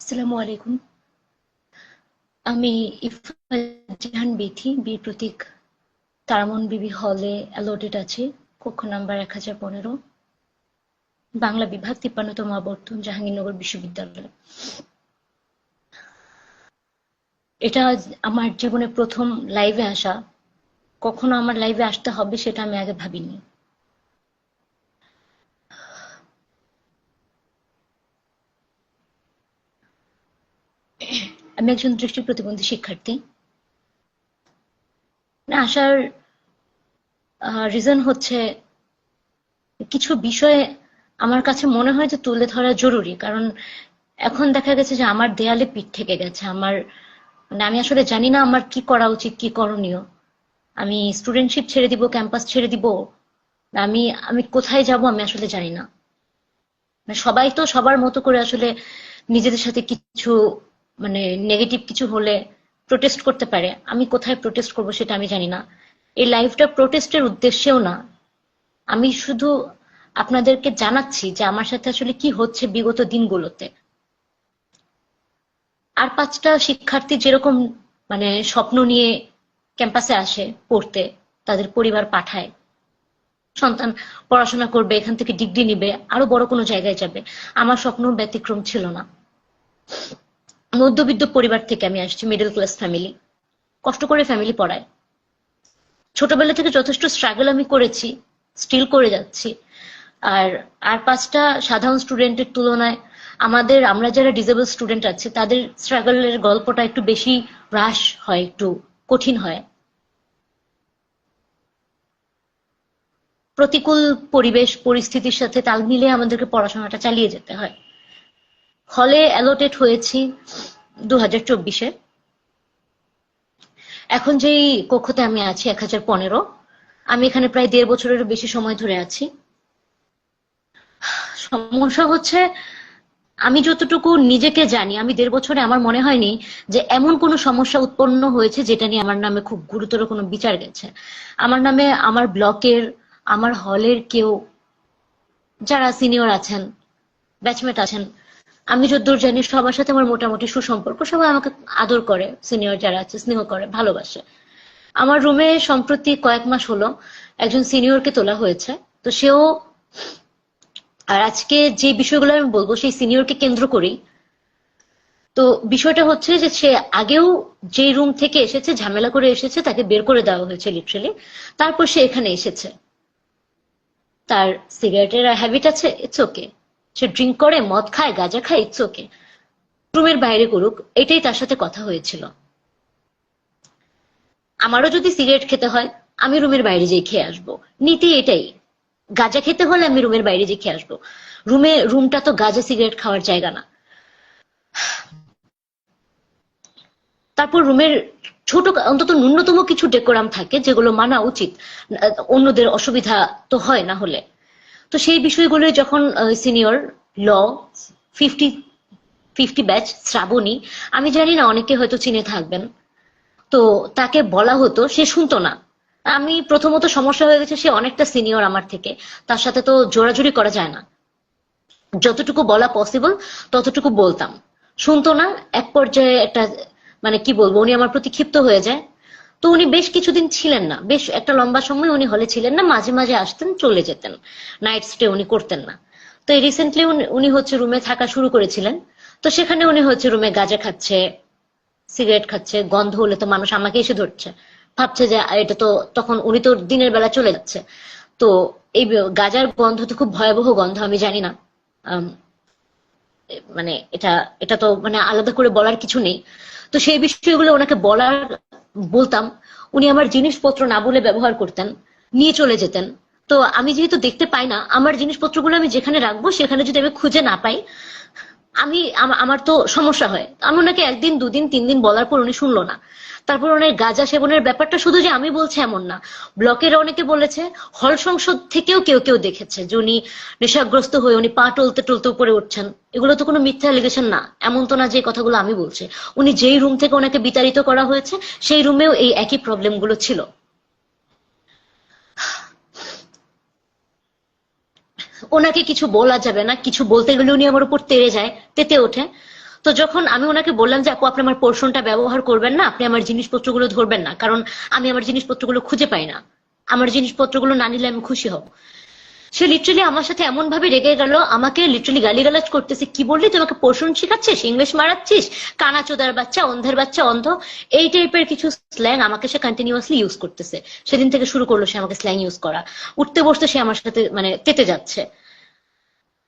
আসসালামু আলাইকুম। আমি ইফা জাহান বিথি, বীর প্রতীক তারামন বিবি হলে অ্যালটেড আছি। কক্ষ নাম্বার 1015, বাংলা বিভাগ, 53তম আবর্তন, জাহাঙ্গীরনগর বিশ্ববিদ্যালয়। এটা আমার জীবনে প্রথম লাইভে আসা। কখনো আমার লাইভে আসতে হবে সেটা আমি আগে ভাবিনি। আমি একজন দৃষ্টি প্রতিবন্ধী শিক্ষার্থী। আসার রিজন হচ্ছে কিছু বিষয়ে আমার কাছে মনে হয় যে তুলে ধরা জরুরি, কারণ এখন দেখা গেছে যে আমার দেয়ালে পিঠ থেকে গেছে। আমি আসলে জানি না আমার কি করা উচিত, কি করণীয়। আমি স্টুডেন্টশিপ ছেড়ে দিব, ক্যাম্পাস ছেড়ে দিব, আমি আমি কোথায় যাব আমি আসলে জানি না। সবাই তো সবার মতো করে আসলে নিজেদের সাথে কিছু নেগেটিভ কিছু হলে প্রোটেস্ট করতে পারে। আমি কোথায় প্রোটেস্ট করব সেটা আমি জানি না। এই লাইফটা প্রোটেস্টের উদ্দেশ্যেও না, আমি শুধু আপনাদেরকে জানাচ্ছি যে আমার সাথে আসলে কি হচ্ছে বিগত দিনগুলোতে। আর পাঁচটা শিক্ষার্থী যেরকম স্বপ্ন নিয়ে ক্যাম্পাসে আসে পড়তে, তাদের পরিবার পাঠায়, সন্তান পড়াশোনা করবে, এখান থেকে ডিগ্রি নিবে, আরো বড় কোনো জায়গায় যাবে। আমার স্বপ্ন ব্যতিক্রম ছিল না। মধ্যবিত্ত পরিবার থেকে আমি আসছি, মিডল ক্লাস ফ্যামিলি, কষ্ট করে ফ্যামিলি পড়ায়। ছোটবেলা থেকে যথেষ্ট স্ট্রাগল আমি করেছি, স্টিল করে যাচ্ছি। আর আর পাঁচটা সাধারণ স্টুডেন্টের তুলনায় আমরা যারা ডিসেবল স্টুডেন্ট আছি তাদের স্ট্রাগলের গল্পটা একটু বেশি হ্রাস হয়, একটু কঠিন হয়। প্রতিকূল পরিবেশ পরিস্থিতির সাথে তাল মিলিয়ে আমাদেরকে পড়াশোনাটা চালিয়ে যেতে হয়। হলে অ্যালোটেড হয়েছি 2024-এ। এখন যেই কক্ষতে আমি আছি 1015, আমি এখানে প্রায় 1.5 বছরেরও বেশি সময় ধরে আছি। সমস্যা হচ্ছে, আমি যতটুকু নিজেকে জানি, আমি 1.5 বছরে আমার মনে হয়নি যে এমন কোনো সমস্যা উৎপন্ন হয়েছে যেটা নিয়ে আমার নামে খুব গুরুতর কোনো বিচার গেছে। আমার নামে আমার ব্লকের, আমার হলের কেউ যারা সিনিয়র আছেন, ব্যাচমেট আছেন, আমি যতদূর জানি সবার সাথে আমার মোটামুটি সুসম্পর্ক, সবাই আমাকে আদর করে, সিনিয়র যারা আছে স্নেহ করে, ভালোবাসে। আমার রুমে সম্প্রতি কয়েক মাস হলো একজন সিনিয়রকে তোলা হয়েছে। তো সেও, আর আজকে যে বিষয়গুলো আমি বলবো সেই সিনিয়রকে কেন্দ্র করেই। তো বিষয়টা হচ্ছে যে সে আগেও যে রুম থেকে এসেছে, ঝামেলা করে এসেছে, তাকে বের করে দেওয়া হয়েছে লিটারেলি। তারপর সে এখানে এসেছে। তার সিগারেটের হ্যাবিট আছে, ইটস ওকে। সে ড্রিঙ্ক করে, মদ খায়, গাঁজা খায়, ইটস ওকে। রুমের বাইরে করুক, এটাই তার সাথে কথা হয়েছিল। আমারও যদি সিগারেট খেতে হয় আমি রুমের বাইরে যেয়ে খেয়ে আসবো, নীতি এটাই। গাঁজা খেতে হলে আমি রুমের বাইরে যেয়ে খেয়ে আসবো। রুমটা তো গাঁজা সিগারেট খাওয়ার জায়গা না। তারপর রুমের ছোট অন্তত ন্যূনতম কিছু ডেকোরাম থাকে যেগুলো মানা উচিত, অন্যদের অসুবিধা তো হয় না হলে। তো সেই বিষয়গুলো যখন সিনিয়র ল 50 50 ব্যাচ শ্রাবণী, আমি জানি না অনেকে হয়তো চিনে থাকবেন, তো তাকে বলা হতো, সে শুনতো না। আমি প্রথমত সমস্যা হয়ে গেছে, সে অনেকটা সিনিয়র আমার থেকে, তার সাথে তো জোরাজুরি করা যায় না। যতটুকু বলা পসিবল ততটুকু বলতাম, শুনতো না। এক পর্যায়ে একটা, কি বলবো, উনি আমার প্রতি ক্ষিপ্ত হয়ে যায়। তো উনি বেশ কিছুদিন ছিলেন না, বেশ একটা লম্বা সময় উনি হলে ছিলেন না, মাঝে মাঝে আসতেন, চলে যেতেন। নাইট স্টে উনি করতেন না। তো রিসেন্টলি উনি হচ্ছে রুমে থাকা শুরু করেছিলেন। তো সেখানে উনি হচ্ছে রুমে গাঁজা খাচ্ছে, সিগারেট খাচ্ছে, গন্ধ হলে তো মানুষ আমাকে এসে ধরছে, ভাবছে যে এটা তো, তখন উনি তো দিনের বেলা চলে যাচ্ছে। তো এই গাঁজার গন্ধ তো খুব ভয়াবহ গন্ধ, আমি জানি না, আম, এটা এটা তো আলাদা করে বলার কিছু নেই। তো সেই বিষয়গুলো ওনাকে বলতাম। উনি আমার জিনিসপত্র না বলে ব্যবহার করতেন, নিয়ে চলে যেতেন। তো আমি যেহেতু দেখতে পাই না, আমার জিনিসপত্রগুলো আমি যেখানে রাখবো সেখানে যদি আমি খুঁজে না পাই, আমার তো সমস্যা হয়। আমি ওনাকে একদিন দুদিন তিন দিন বলার পর উনি শুনলো না। তারপর ওনার গাঁজা সেবনের ব্যাপারটা শুধু যে আমি বলছি এমন না, ব্লকের অনেকে বলেছে, হল সংসদ থেকেও কেউ কেউ দেখেছে যে উনি নেশাগ্রস্ত হয়ে উনি পা টলতে টলতে উপরে উঠছেন। এগুলো তো কোনো মিথ্যা অ্যালিগেশন না, এমন তো না যে কথাগুলো আমি বলছি। উনি যেই রুম থেকে ওনাকে বিতাড়িত করা হয়েছে সেই রুমেও এই একই প্রবলেম গুলো ছিল। ওনাকে কিছু বলা যাবে না, কিছু বলতে গেলে উনি আমার উপর তেড়ে যায়, তেতে ওঠে। তো যখন আমি ওনাকে বললাম যে আপু আপনি আমার পোর্শনটা ব্যবহার করবেন না, আপনি আমার জিনিসপত্রগুলো ধরবেন না, কারণ আমি আমার জিনিসপত্রগুলো খুঁজে পাই না, আমার জিনিসপত্রগুলো না নিলে আমি খুশি হব। সে লিটারালি আমার সাথে এমন ভাবে রেগে গেল, আমাকে লিটারালি গালিগালাজ করতেছে, কি বললি তুই আমাকে পোর্শন শিখাচ্ছিস, ইংলিশ মারাচ্ছিস, কানাচোদার বাচ্চা, অন্ধের বাচ্চা, অন্ধ, এই টাইপের কিছু স্ল্যাং আমাকে সে কন্টিনিউয়াসলি ইউজ করতেছে। সেদিন থেকে শুরু করলো সে আমাকে স্ল্যাং ইউজ করা, উঠতে বসতে সে আমার সাথে মানে তেতে যাচ্ছে।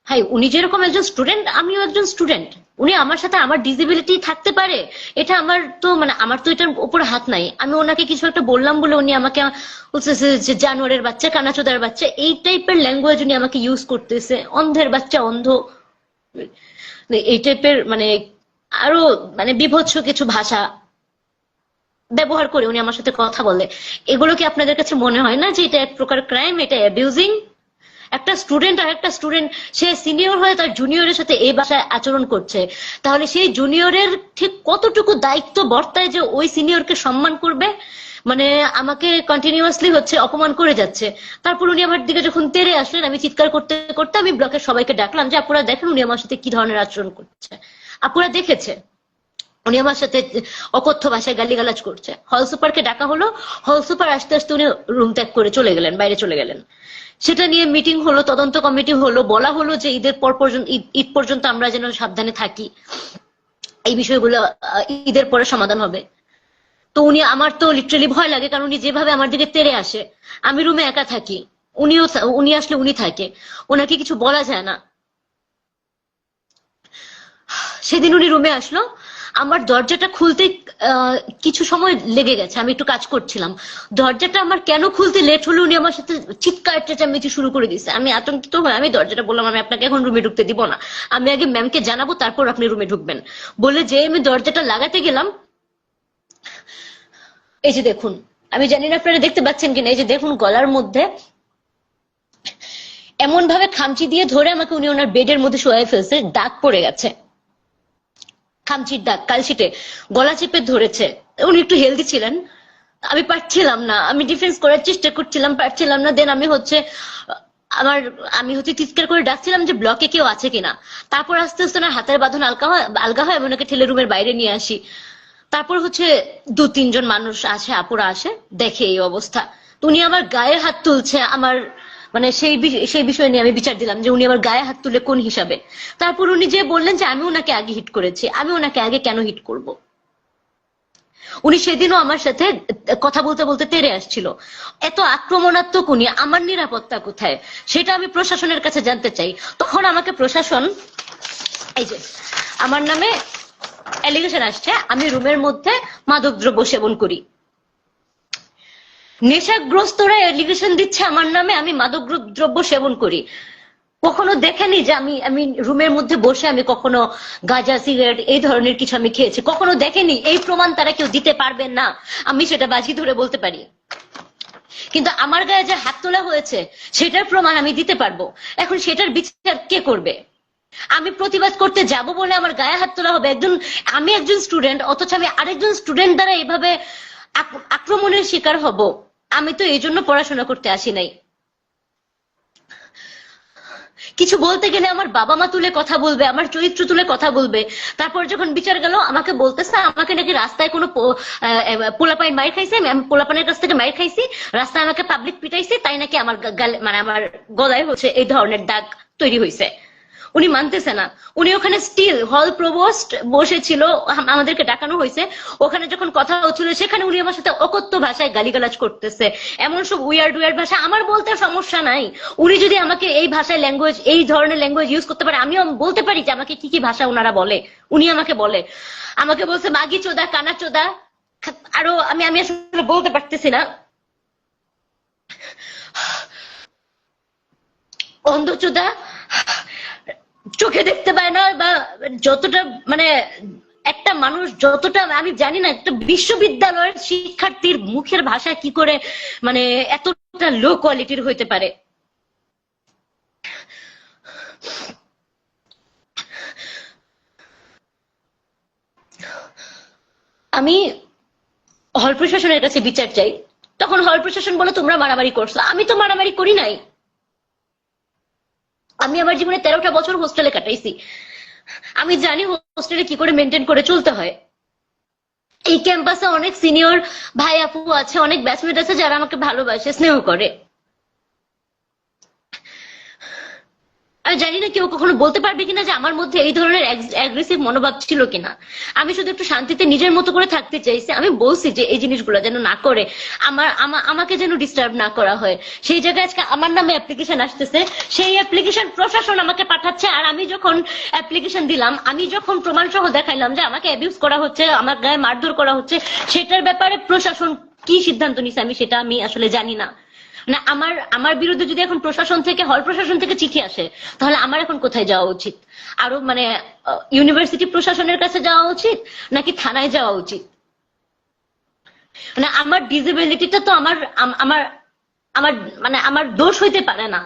ভাই উনি যেরকম একজন স্টুডেন্ট, আমিও একজন স্টুডেন্ট, উনি আমার সাথে আমার ডিসেবিলিটি থাকতে পারে, এটা আমার তো মানে আমার তো এটার উপরে হাত নাই। আমি ওনাকে কিছু একটা বললাম বলে উনি আমাকে বলতেছে যে জানোয়ারের বাচ্চা, কানাচোদার বাচ্চা, এই টাইপের ল্যাঙ্গুয়েজ উনি আমাকে ইউজ করতেছে, অন্ধের বাচ্চা, অন্ধ, এই টাইপের মানে আরো মানে বিভৎস কিছু ভাষা ব্যবহার করে উনি আমার সাথে কথা বলে। এগুলো কি আপনাদের কাছে মনে হয় না যে এটা এক প্রকার ক্রাইম, এটা অ্যাবিউজিং? একটা স্টুডেন্ট আর একটা স্টুডেন্ট, সে সিনিয়র হয়ে তার জুনিয়রের সাথে এই ভাষায় আচরণ করছে, তাহলে সেই জুনিয়রের ঠিক কতটুকু দায়িত্ব বর্তায় যে ওই সিনিয়রকে সম্মান করবে? মানে আমাকে কন্টিনিউয়াসলি হচ্ছে অপমান করে যাচ্ছে। তারপর উনি আমার দিকে যখন তেড়ে আসলেন, আমি চিৎকার করতে করতে আমি ব্লকের সবাইকে ডাকলাম যে আপুরা দেখেন উনি আমার সাথে কি ধরনের আচরণ করছে। আপুরা দেখেছে উনি আমার সাথে অকথ্য ভাষায় গালিগালাজ করছে। হল সুপারকে ডাকা হলো, হল সুপার আসতে আসতে উনি রুম ত্যাগ করে চলে গেলেন, বাইরে চলে গেলেন। সেটা নিয়ে মিটিং হলো, তদন্ত কমিটি হলো, বলা হলো যে ঈদের পর পর্যন্ত, ঈদ পর্যন্ত আমরা যেন সাবধানে থাকি, এই বিষয়গুলো ঈদের পরে সমাধান হবে। তো উনি, আমার তো লিটারালি ভয় লাগে, কারণ উনি যেভাবে আমার দিকে তেড়ে আসে, আমি রুমে একা থাকি, উনি আসলে উনি থাকে, ওনাকে কিছু বলা যায় না। সেদিন উনি রুমে আসলো, আমার দরজাটা খুলতে কিছু সময় লেগে গেছে, আমি একটু কাজ করছিলাম, দরজাটা আমার কেন খুলতে লেট হলো, উনি আমার সাথে চিৎকার চেঁচামেচি শুরু করে দিছে। আমি আতঙ্কিত হয়ে আমি দরজাটা বললাম আমি আপনাকে এখন রুমে ঢুকতে দিব না, আমি আগে ম্যামকে জানাবো তারপর আপনি রুমে ঢুকবেন, বলে যে আমি দরজাটা লাগাতে গেলাম। এই যে দেখুন, আমি জানি না আপনারা দেখতে পাচ্ছেন কিনা, এই যে দেখুন গলার মধ্যে এমন ভাবে খামচি দিয়ে ধরে আমাকে উনি ওনার বেডের মধ্যে শোয়াই ফেলছে, দাগ পড়ে গেছে, খামচির দাগ, কালশিটে গলা চেপে ধরেছে। উনি একটু হেলদি ছিলেন, আমি পারছিলাম না, আমি ডিফেন্স করার চেষ্টা করছিলাম, পারছিলাম না। দেন আমি হচ্ছে চিৎকার করে ডাকছিলাম যে ব্লকে কেউ আছে কিনা। তারপর আস্তে আস্তে ওনার হাতের বাঁধন আলগা হয়, আমি ওনাকে ঠেলে রুমের বাইরে নিয়ে আসি। তারপর হচ্ছে 2-3 জন মানুষ আসে, আপুরা আসে, দেখে এই অবস্থা। তো উনি আমার গায়ে হাত তুলছে, আমার মানে সেই বিষয় নিয়ে আমি বিচার দিলাম যে উনি আমার গায়ে হাত তুলে কোন হিসাবে। তারপর উনি যে বললেন যে আমি ওনাকে আগে হিট করেছি, আমি ওনাকে আগে কেন হিট করব? উনি সেদিনও আমার সাথে কথা বলতে বলতে তেড়ে আসছিল, এত আক্রমণাত্মক উনি, আমার নিরাপত্তা কোথায় সেটা আমি প্রশাসনের কাছে জানতে চাই। তখন আমাকে প্রশাসন, এই যে আমার নামে অ্যালিগেশন আসছে, আমি রুমের মধ্যে মাদকদ্রব্য সেবন করি, নেশাগ্রস্তরা অ্যালিগেশন দিচ্ছে আমার নামে আমি মাদকদ্রব্য সেবন করি। কখনো দেখেনি যে আমি রুমের মধ্যে বসে আমি কখনো গাঁজা, সিগারেট এই ধরনের কিছু আমি খেয়েছি, কখনো দেখেনি। এই প্রমাণ তারা কেউ দিতে পারবেন না, আমি সেটা বাজি ধরে বলতে পারি। কিন্তু আমার গায়ে যে হাত তোলা হয়েছে সেটার প্রমাণ আমি দিতে পারবো। এখন সেটার বিচার কে করবে? আমি প্রতিবাদ করতে যাব বলে আমার গায়ে হাত তোলা হবে? আমি একজন স্টুডেন্ট, অথচ আমি আরেকজন স্টুডেন্ট দ্বারা এইভাবে আক্রমণের শিকার হব? আমি তো এই জন্য পড়াশোনা করতে আসি নাই। কিছু বলতে গেলে আমার বাবা মা তুলে কথা বলবে, আমার চরিত্র তুলে কথা বলবে। তারপর যখন বিচার গেল, আমাকে বলতেছে আমাকে নাকি রাস্তায় কোনো পোলাপাইন মাইর খাইছে, আমি পোলাপানের কাছ থেকে মাইর খাইছি, রাস্তায় আমাকে পাবলিক পিটাইছে, তাই নাকি আমার গালে মানে আমার গলায় হচ্ছে এই ধরনের দাগ তৈরি হয়েছে। উনি মানতেছে না, উনি ওখানে স্টিল হল প্রভোস্ট বসেছিল, আমাদেরকে ডাকানো হয়েছে, ওখানে যখন কথা হচ্ছিল সেখানে উনি আমার সাথে অকথ্য ভাষায় গালিগালাজ করতেছে, এমন সব উইয়ার্ড ভাষা। আমার বলতে সমস্যা নাই, উনি যদি আমাকে এই ভাষায় ল্যাঙ্গুয়েজ, এই ধরনের ল্যাঙ্গুয়েজ ইউজ করতে পারে, আমিও বলতে পারি যে আমাকে কি কি ভাষা ওনারা বলে। উনি আমাকে বলছে মাগি চোদা, কানা চোদা, আরো আমি আসলে বলতে পারতেছি না, অন্ধ চোদা, চোখে দেখতে পায় না, বা যতটা মানে একটা মানুষ যতটা, আমি জানি না একটা বিশ্ববিদ্যালয়ের শিক্ষার্থীর মুখের ভাষা কি করে মানে এতটা লো কোয়ালিটির হইতে পারে। আমি হল প্রশাসনের কাছে বিচার চাই। তখন হল প্রশাসন বলে তোমরা মারামারি করছো, আমি তো মারামারি করি নাই, আমি আমার জীবনে 13টা বছর হোস্টেলে কাটাইছি, আমি জানি হোস্টেলে কি করে মেনটেন করে চলতে হয়। এই ক্যাম্পাসে অনেক সিনিয়র ভাই আপু আছে, অনেক ব্যাচমেট আছে যারা আমাকে ভালোবাসে, স্নেহ করে। আমি জানি না কেউ কখনো বলতে পারবে কিনা যে আমার মধ্যে এই ধরনের অ্যাগ্রেসিভ মনোভাব ছিল কিনা। আমি শুধু একটু শান্তিতে নিজের মতো করে থাকতে চাইছি। আমি বলছি যে এই জিনিসগুলো যেন না করে, আমাকে যেন ডিস্টার্ব না করা হয়। সেই জায়গায় আজকে আমার নামে অ্যাপ্লিকেশন আসতেছে, সেই অ্যাপ্লিকেশন প্রশাসন আমাকে পাঠাচ্ছে। আর আমি যখন অ্যাপ্লিকেশন দিলাম, আমি যখন প্রমাণ সহ দেখাইলাম যে আমাকে অ্যাবিউজ করা হচ্ছে, আমার গায়ে মারধর করা হচ্ছে, সেটার ব্যাপারে প্রশাসন কি সিদ্ধান্ত নিছে আমি আসলে জানি না। না, আমার আমার বিরুদ্ধে যদি এখন প্রশাসন থেকে, হল প্রশাসন থেকে চিঠি আসে, তাহলে আমার এখন কোথায় যাওয়া উচিত? আরো মানে ইউনিভার্সিটি প্রশাসনের কাছে যাওয়া উচিত, নাকি থানায় যাওয়া উচিত? মানে আমার ডিসেবিলিটিটা তো আমার আমার আমার মানে আমার দোষ হইতে পারে না।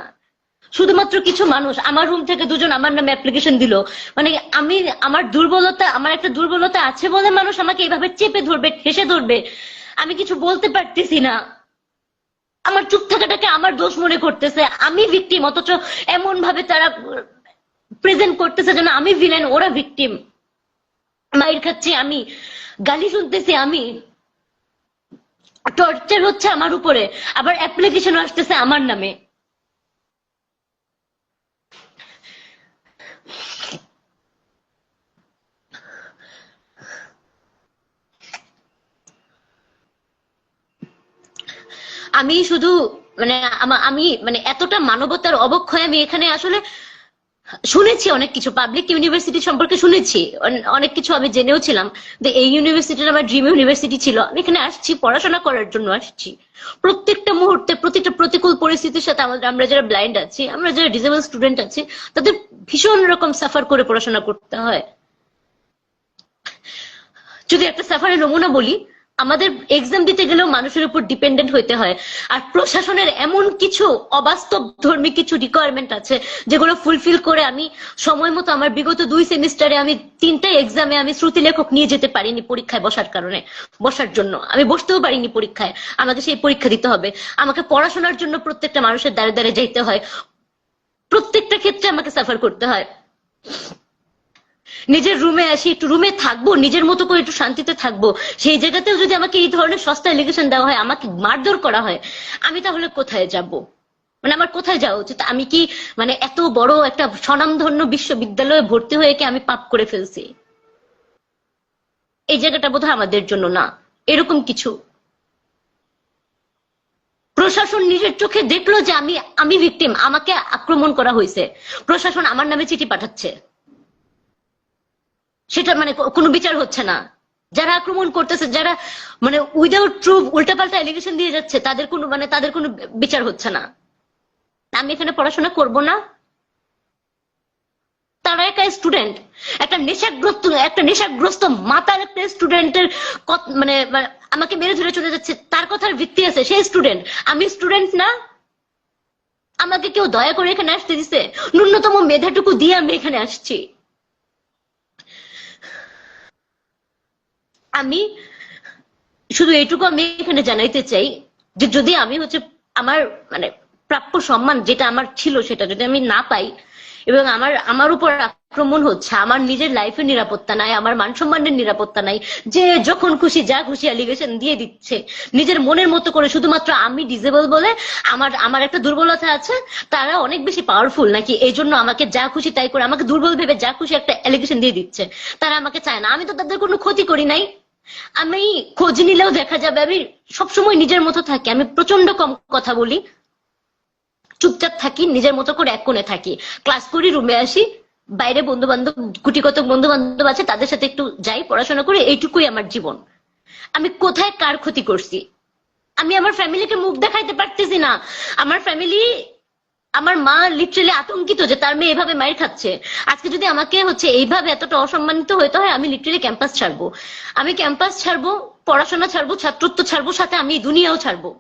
শুধুমাত্র কিছু মানুষ, আমার রুম থেকে দুজন আমার নামে অ্যাপ্লিকেশন দিল, মানে আমি, আমার একটা দুর্বলতা আছে বলে মানুষ আমাকে এইভাবে চেপে ধরবে, ঠেসে ধরবে, আমি কিছু বলতে পারতেছি না। আমার চুপ থাকাটাকে আমার দোষ মনে করতেছে, আমি ভিকটিম, অথচ এমন ভাবে তারা প্রেজেন্ট করতেছে যেন আমি ভিলেন, ওরা ভিকটিম। মাইর খাচ্ছি আমি, গালি শুনতেছি আমি, টর্চার হচ্ছে আমার উপরে, আবার অ্যাপ্লিকেশন আসতেছে আমার নামে। আমি শুধু মানে আমি মানে এতটা মানবতার অবক্ষয় আমি এখানে আসলে শুনেছি, অনেক কিছু পাবলিক ইউনিভার্সিটি সম্পর্কে শুনেছি, অনেক কিছু আমি জেনেও ছিলাম যে এই ইউনিভার্সিটিটা আমার ড্রিম ইউনিভার্সিটি ছিল। আমি এখানে আসছি পড়াশোনা করার জন্য আসছি। প্রত্যেকটা মুহূর্তে, প্রতিটা প্রতিকূল পরিস্থিতির সাথে আমরা যারা ব্লাইন্ড আছি, আমরা যারা ডিসেবল স্টুডেন্ট আছি, তাদের ভীষণ রকম সাফার করে পড়াশোনা করতে হয়। যদি একটা সাফারের নমুনা বলি, আমাদের এক্সাম দিতে গেলেও মানুষের উপর ডিপেন্ডেন্ট হইতে হয়। আর প্রশাসনের এমন কিছু অবাস্তব ধর্মী কিছু রিকোয়ারমেন্ট আছে যেগুলো ফুলফিল করে আমি সময় মতো, আমার বিগত 2 সেমিস্টারে আমি 3টা এক্সামে আমি শ্রুতি লেখক নিয়ে যেতে পারিনি পরীক্ষায় বসার জন্য। আমি বসতেও পারিনি পরীক্ষায়, আমাকে সেই পরীক্ষা দিতে হবে। আমাকে পড়াশোনার জন্য প্রত্যেকটা মানুষের দ্বারে দ্বারে যাইতে হয়, প্রত্যেকটা ক্ষেত্রে আমাকে সাফার করতে হয়। নিজের রুমে আসি, একটু রুমে থাকবো, নিজের মতো করে একটু শান্তিতে থাকবো, সেই জায়গাতেও যদি আমাকে এই ধরনের সস্তা এলিগেশন দেওয়া হয়, আমাকে মারধর করা হয়, আমি তাহলে কোথায় যাব? মানে আমার কোথায় যাওয়া উচিত? আমি কি মানে এত বড় একটা স্বনামধন্য বিশ্ববিদ্যালয়ে ভর্তি হয়ে কি আমি পাপ করে ফেলছি? এই জায়গাটা বোধহয় আমাদের জন্য না, এরকম কিছু। প্রশাসন নিজের চোখে দেখলো যে আমি ভিকটিম, আমাকে আক্রমণ করা হয়েছে, প্রশাসন আমার নামে চিঠি পাঠাচ্ছে, সেটা মানে কোনো বিচার হচ্ছে না। যারা আক্রমণ করতেছে, যারা মানে উইদাউট প্রুফ উল্টাপাল্টা এলিগেশন দিয়ে যাচ্ছে, তাদের কোনো বিচার হচ্ছে না। আমি এখানে পড়াশোনা করব না? তারা একটা স্টুডেন্ট, একটা নেশাগ্রস্ত মাতার একটা স্টুডেন্টের মানে আমাকে মেরে ধরে চলে যাচ্ছে, তার কথার ভিত্তি আছে, সে স্টুডেন্ট, আমি স্টুডেন্ট না? আমাকে কেউ দয়া করে এখানে আসতে দিছে? ন্যূনতম মেধাটুকু দিয়ে আমি এখানে আসছি। আমি শুধু এইটুকু আমি এখানে জানাইতে চাই যে যদি আমি আমার মানে প্রাপ্য সম্মান যেটা আমার ছিল সেটা যদি আমি না পাই, এবং আমার উপর আক্রমণ হচ্ছে, আমার নিজের লাইফের নিরাপত্তা নাই, আমার মান সম্মানের নিরাপত্তা নাই, যে যখন খুশি যা খুশি অ্যালিগেশন দিয়ে দিচ্ছে নিজের মনের মতো করে, শুধুমাত্র আমি ডিসেবল বলে, আমার একটা দুর্বলতা আছে, তারা অনেক বেশি পাওয়ারফুল নাকি এই জন্য আমাকে যা খুশি তাই করে, আমাকে দুর্বল ভেবে যা খুশি একটা অ্যালিগেশন দিয়ে দিচ্ছে। তারা আমাকে চায় না, আমি তো তাদের কোনো ক্ষতি করি নাই। আমি খোঁজ নিলেও দেখা যাবে আমি সবসময় নিজের মতো থাকি, আমি প্রচন্ড কম কথা বলি, চুপচাপ থাকি, নিজের মতো করে এক কোণে থাকি, ক্লাস করি, রুমে আসি, বাইরে বন্ধু বান্ধব, গুটি কতক বন্ধু বান্ধব আছে, তাদের সাথে একটু যাই, পড়াশোনা করি, এইটুকুই আমার জীবন। আমি কোথায় কার ক্ষতি করছি? আমি আমার ফ্যামিলিকে মুখ দেখাইতে পারতেছি না। আমার মা লিটারেলি আতঙ্কিত যে তার মেয়ে এভাবে মাইর খাচ্ছে। আজকে যদি আমাকে এইভাবে এতটা অসম্মানিত হইতে হয়, আমি লিটারেলি ক্যাম্পাস ছাড়বো। আমি ক্যাম্পাস ছাড়বো, পড়াশোনা ছাড়বো, ছাত্রত্ব ছাড়বো, সাথে আমি দুনিয়াও ছাড়বো।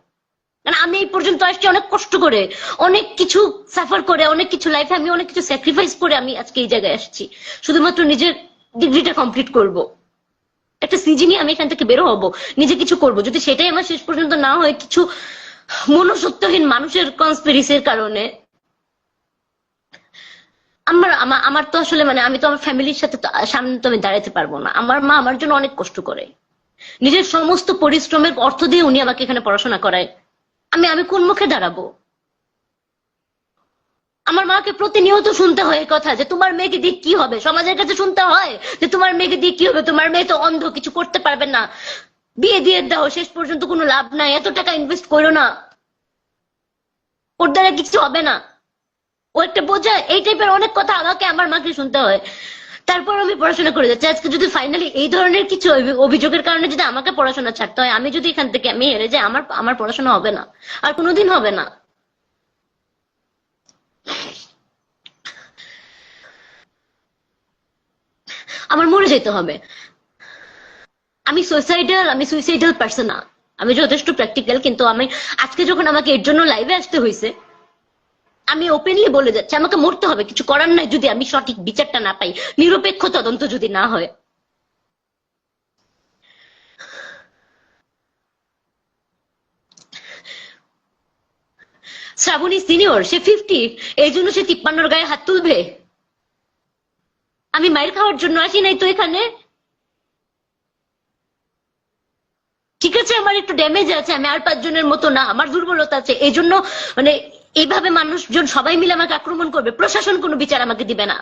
কারণ আমি এই পর্যন্ত আসছি অনেক কষ্ট করে, অনেক কিছু সাফার করে, অনেক কিছু লাইফে আমি অনেক কিছু স্যাক্রিফাইস করে আমি আজকে এই জায়গায় আসছি, শুধুমাত্র নিজের ডিগ্রিটা কমপ্লিট করব, একটা সিজি নিয়ে আমি এখান থেকে বেরো হবো, নিজে কিছু করব। যদি সেটাই আমার শেষ পর্যন্ত না হয় কিছু মনুষ্যত্বহীন মানুষের কনস্পিরেসির কারণে, আমার তো আসলে মানে আমি তো আমার ফ্যামিলির সাথে তো সামনে তো আমি দাঁড়াতে পারবো না। আমার মা আমার জন্য অনেক কষ্ট করে, নিজের সমস্ত পরিশ্রমের অর্থ দিয়ে উনি আমাকে এখানে পড়াশোনা করায়। আমি আমি কোন মুখে দাঁড়াবো? আমার মাকে প্রতিনিয়ত শুনতে হয় এই কথা যে তোমার মেয়েকে দিয়ে কি হবে, সমাজের কাছে শুনতে হয় যে তোমার মেয়েকে দিয়ে কি হবে, তোমার মেয়ে তো অন্ধ, কিছু করতে পারবে না, বিয়ে দিয়ে দাও, শেষ পর্যন্ত কোনো লাভ নাই, এত টাকা ইনভেস্ট করো না, ওর দ্বারা কিছু হবে না, ও একটা বোঝা, এই টাইপের অনেক কথা আমাকে আমার মাকে শুনতে হয়। তারপর আমি পড়াশোনা করে যাচ্ছি। আজকে যদি ফাইনালি এই ধরনের কিছু অভিযোগের কারণে যদি আমাকে পড়াশোনা ছাড়তে হয়, আমি যদি এখান থেকে আমি হেরে যাই, আমার আমার পড়াশোনা হবে না, আর কোনোদিন হবে না। আমার মরে যেতে হবে। আমি সুইসাইডাল পারসন না, আমি যথেষ্ট প্র্যাকটিক্যাল, কিন্তু আমি আজকে যখন আমাকে এর জন্য লাইভে আসতে হয়েছে, আমি ওপেনলি বলে যাচ্ছি আমাকে মরতে হবে, কিছু করার নাই যদি আমি সঠিক বিচারটা না পাই, নিরপেক্ষ তদন্ত যদি না হয়। শ্রাবণী সিনিয়র, সে 50, এই জন্য সে 53-র গায়ে হাত তুলবে? আমি মাইর খাওয়ার জন্য আসি নাই তো এখানে। ঠিক আছে, আমার একটু ড্যামেজ আছে, আমি আর 5 জনের মতো না, আমার দুর্বলতা আছে, এই জন্য মানে এইভাবে মানুষজন সবাই মিলে আমাকে আক্রমণ করবে, প্রশাসন কোনো বিচার আমাকে দিবে না।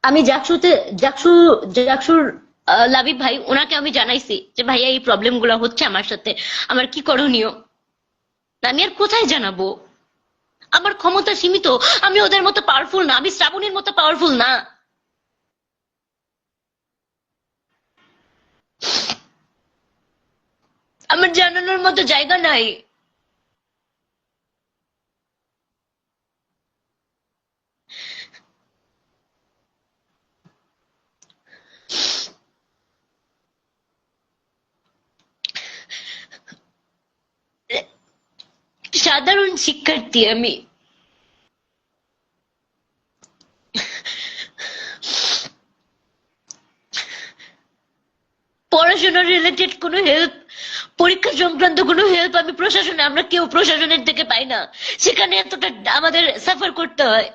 আমি জাকসু জাকসুর লাবিব ভাই, ওনাকে আমি জানাইছি যে ভাইয়া এই প্রবলেম গুলো হচ্ছে আমার সাথে, আমার কি করণীয়। আমি আর কোথায় জানাবো? আমার ক্ষমতা সীমিত, আমি ওদের মতো পাওয়ারফুল না, আমি শ্রাবণীর মতো পাওয়ারফুল না। আমার জানানোর মতো জায়গা নাই। সাধারণ শিক্ষার্থী আমি। পড়াশোনা রিলেটেড কোনো হেল্প, পরীক্ষা সংক্রান্ত কোনো হেল্প আমি প্রশাসনে, আমরা কেউ প্রশাসনের থেকে পাই না। সেখানে এতটা আমাদের সাফার করতে হয়,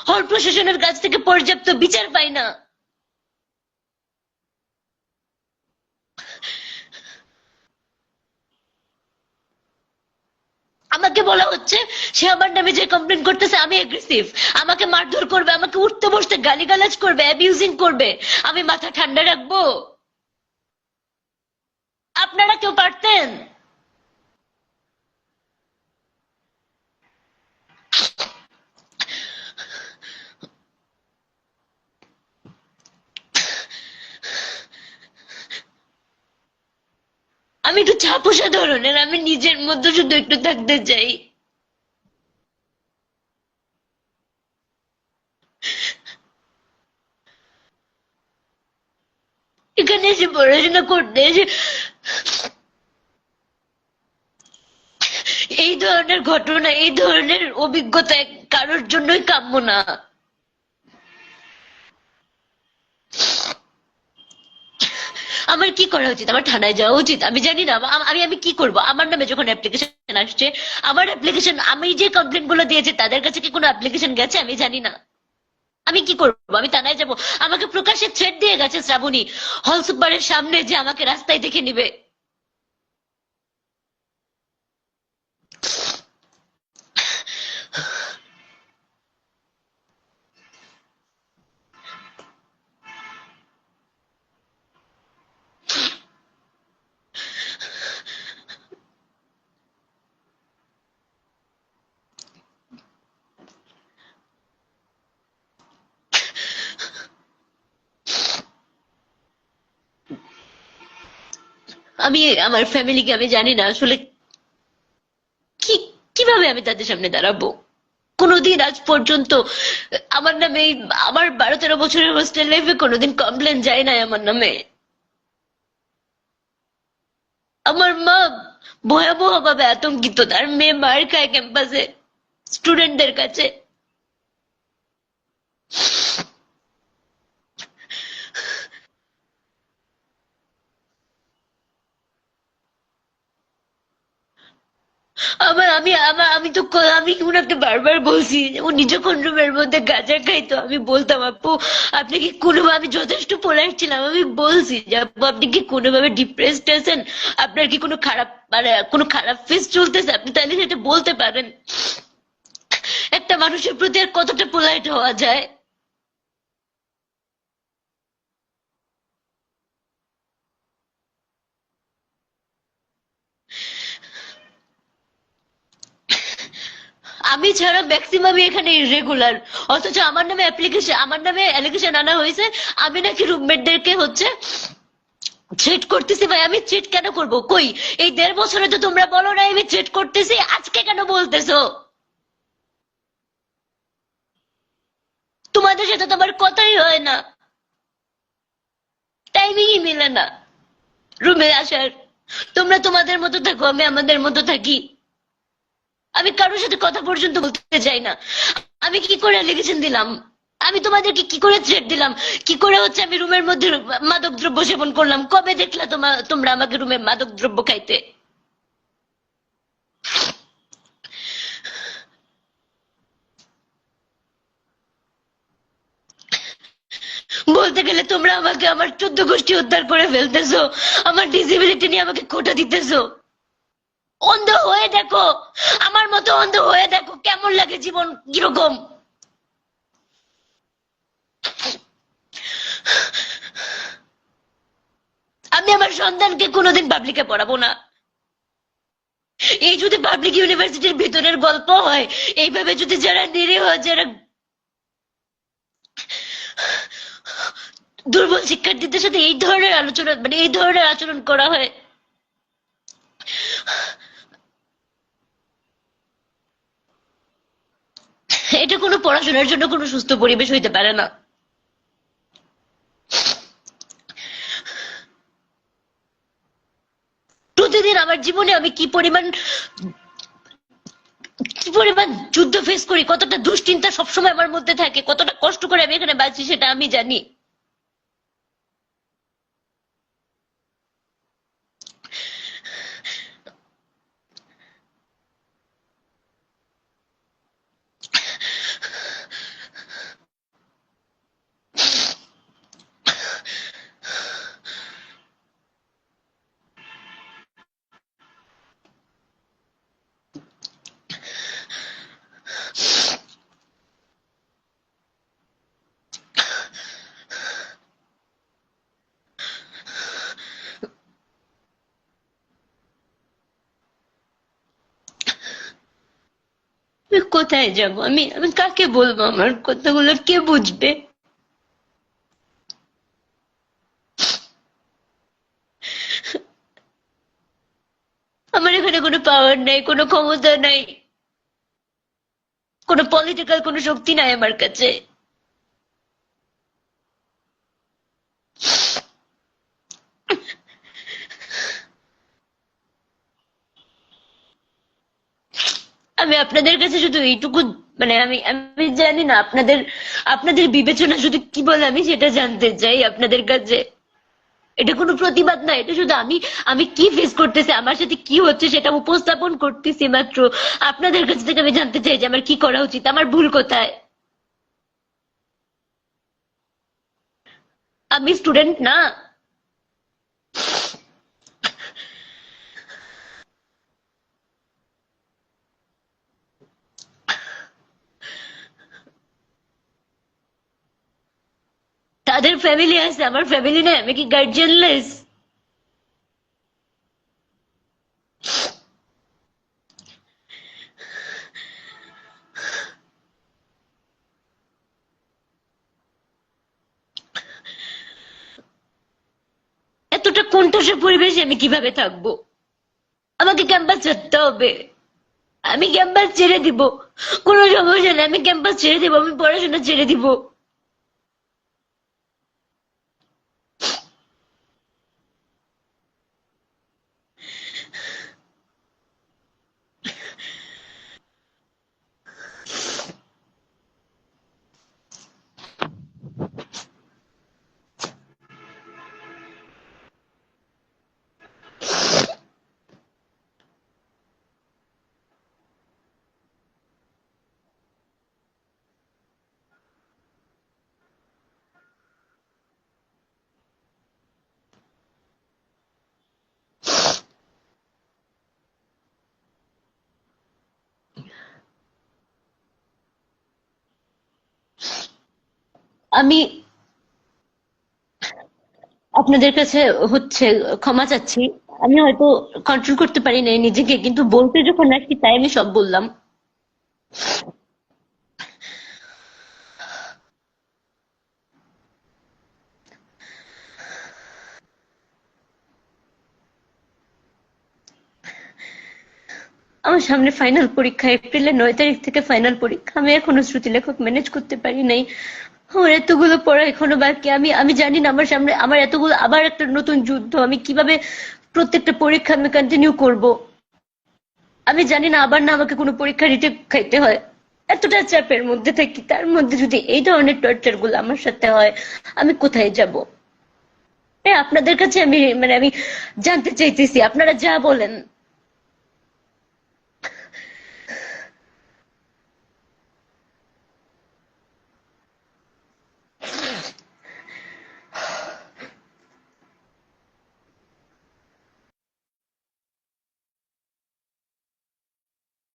হল প্রশাসনের কাছ থেকে পর্যাপ্ত বিচার পাই না। আমাকে বলা হচ্ছে সে আমার নামে যে কমপ্লেন করতেছে আমি এগ্রেসিভ, আমাকে মারধর করবে, আমাকে উঠতে বসতে গালিগালাজ করবে, অ্যাবিউজিং করবে, আমি মাথা ঠান্ডা রাখবো? আপনারা কেউ পারতেন? আমি একটু ছাপোষা ধরনের, আমি নিজের মধ্যে শুধু একটু থাকতে চাই। এখানে এসে পড়াশোনা করতে এসে এই ধরনের ঘটনা, এই ধরনের অভিজ্ঞতা কারোর জন্যই কাম্য না। আমার কি করা উচিত? আমার থানায় যাওয়া উচিত? আমি জানি না, আমি আমি কি করব? আমার নামে যখন অ্যাপ্লিকেশন আসছে, আমার অ্যাপ্লিকেশন, আমি যে কমপ্লেন গুলো দিয়েছি তাদের কাছে কি কোনো অ্যাপ্লিকেশন গেছে? আমি জানি না, আমি কি করবো? আমি থানায় যাব? আমাকে প্রকাশ্যে থ্রেট দিয়ে গেছে শ্রাবণী, হল সুপারের সামনে, যে আমাকে রাস্তায় দেখে নিবে। আমি আমার ফ্যামিলিকে, আমি জানি না আসলে কি, কিভাবে আমি তাদের সামনে দাঁড়াবো। কোনোদিন আজ পর্যন্ত আমার নামে আমার 12-13 বছরের হোস্টেল লাইফে কোনোদিন কমপ্লেন যায় নাই আমার নামে। আমার মা ভয়াবহ ভাবে আতঙ্কিত, তার মেয়ে মার খায় ক্যাম্পাসে স্টুডেন্টদের কাছে। আমি তো আমি উনাকে বারবার বলছি যে উনি যখন রুমের মধ্যে গাঁজা খাইতো আমি বলতাম, আপু আপনি কি কোনোভাবে, আমি যথেষ্ট পোলাইট ছিলাম, আমি বলছি যে আপু আপনি কি কোনোভাবে ডিপ্রেসড আছেন, আপনার কি কোনো খারাপ মানে কোনো খারাপ ফেস চলতেছে, আপনি তাহলে সেটা বলতে পারেন। একটা মানুষের প্রতি আর কতটা পোলাইট হওয়া যায়। আমি ছাড়া ম্যাক্সিমামই এখানে ইরেগুলার, অথচ আমার নামে অ্যালিগেশন আনা হয়েছে আমি নাকি রুমমেটদেরকে হচ্ছে থ্রেট করতেছি। ভাই আমি থ্রেট কেন করব? কই এই 1.5 বছরে তো তোমরা বলো না আমি থ্রেট করতেছি, আজকে কেন বলতেছো? তোমাদের সাথে তো আমার কথাই হয় না, টাইমিংই মিলে না রুমে আসার। তোমরা তোমাদের মতো থাকো, আমি আমাদের মতো থাকি। আমি কারোর সাথে কথা পর্যন্ত বলতে চাই না। আমি কি করে লিখেছেন দিলাম? আমি তোমাদেরকে কি করে থ্রেট দিলাম? কি করে হচ্ছে আমি রুমের মধ্যে মাদক দ্রব্য সেবন করলাম? কবে দেখলা তোমরা আমাকে রুমে মাদক দ্রব্য খাইতে? বলতে গেলে তোমরা আমাকে আমার 14 গোষ্ঠী উদ্ধার করে ফেলতেছো, আমার ডিসেবিলিটি নিয়ে আমাকে খোঁটা দিতেছো। অন্ধ হয়ে দেখো, আমার মতো অন্ধ হয়ে দেখো কেমন লাগে জীবন, কিরকম। আমি আমার সন্তানকে কোনোদিন পাবলিকে পড়াবো না। এই যদি পাবলিক ইউনিভার্সিটির ভিতরের গল্প হয়, এইভাবে যদি যারা নিরীহ, যারা দুর্বল শিক্ষার্থীদের সাথে এই ধরনের আলোচনা মানে এই ধরনের আচরণ করা হয়, এটা কোনো পড়াশোনার জন্য কোনো সুস্থ পরিবেশ হইতে পারে না। প্রতিদিন আমার জীবনে আমি কি পরিমাণ যুদ্ধ ফেস করি, কতটা দুশ্চিন্তা সবসময় আমার মধ্যে থাকে, কতটা কষ্ট করে আমি এখানে বাঁচি সেটা আমি জানি। আমি কোথায় যাব? আমি আমি কাকে বলবো? আমার কথাগুলো কে বুঝবে? আমার এখানে কোনো পাওয়ার নাই, কোনো ক্ষমতা নাই, কোনো পলিটিক্যাল কোনো শক্তি নাই আমার কাছে। আমি আপনাদের কাছে শুধু এইটুকু মানে আমি আমি জানি না আপনাদের আপনাদের বিবেচনা শুধু কি বলে আমি সেটা জানতে চাই আপনাদের কাছে। এটা কোনো প্রতিবাদ না, এটা শুধু আমি আমি কি ফেস করতেছি, আমার সাথে কি হচ্ছে সেটা উপস্থাপন করতেছি মাত্র। আপনাদের কাছ থেকে আমি জানতে চাই যে আমার কি করা উচিত, আমার ভুল কোথায়। আমি স্টুডেন্ট না? তাদের ফ্যামিলি আছে, আমার ফ্যামিলি নেই, আমি কি গার্জিয়ানলেস? এতটা কোণঠাসা পরিবেশে আমি কিভাবে থাকবো? আমাকে ক্যাম্পাস ছাড়তে হবে, আমি ক্যাম্পাস ছেড়ে দিব। কোনো সমস্যা নেই, আমি ক্যাম্পাস ছেড়ে দিব, আমি পড়াশোনা ছেড়ে দিব। আমি আপনাদের কাছে হচ্ছে ক্ষমা চাচ্ছি। আমি হয়তো কন্ট্রোল করতে পারি নাই নিজেকে, কিন্তু বলতে যখন আসছি তাই আমি সব বললাম। আমার সামনে ফাইনাল পরীক্ষা, এপ্রিলের 9 তারিখ থেকে ফাইনাল পরীক্ষা। আমি এখনো শ্রুতি লেখক ম্যানেজ করতে পারি নাই। আমার এতগুলো পড়া এখনো বাকি। আমি আমি জানি না আমার সামনে আমার এতগুলো আবার একটা নতুন যুদ্ধ। আমি কিভাবে প্রত্যেকটা পরীক্ষা আমি কন্টিনিউ করব। আমি জানি না আবার না আমাকে কোনো পরীক্ষা রিটেক খাইতে হয়। এতটা চাপের মধ্যে থাকি, তার মধ্যে যদি এই ধরনের টর্চার গুলো আমার সাথে হয়, আমি কোথায় যাব? আপনাদের কাছে আমি মানে আমি জানতে চাইতেছি, আপনারা যা বলেন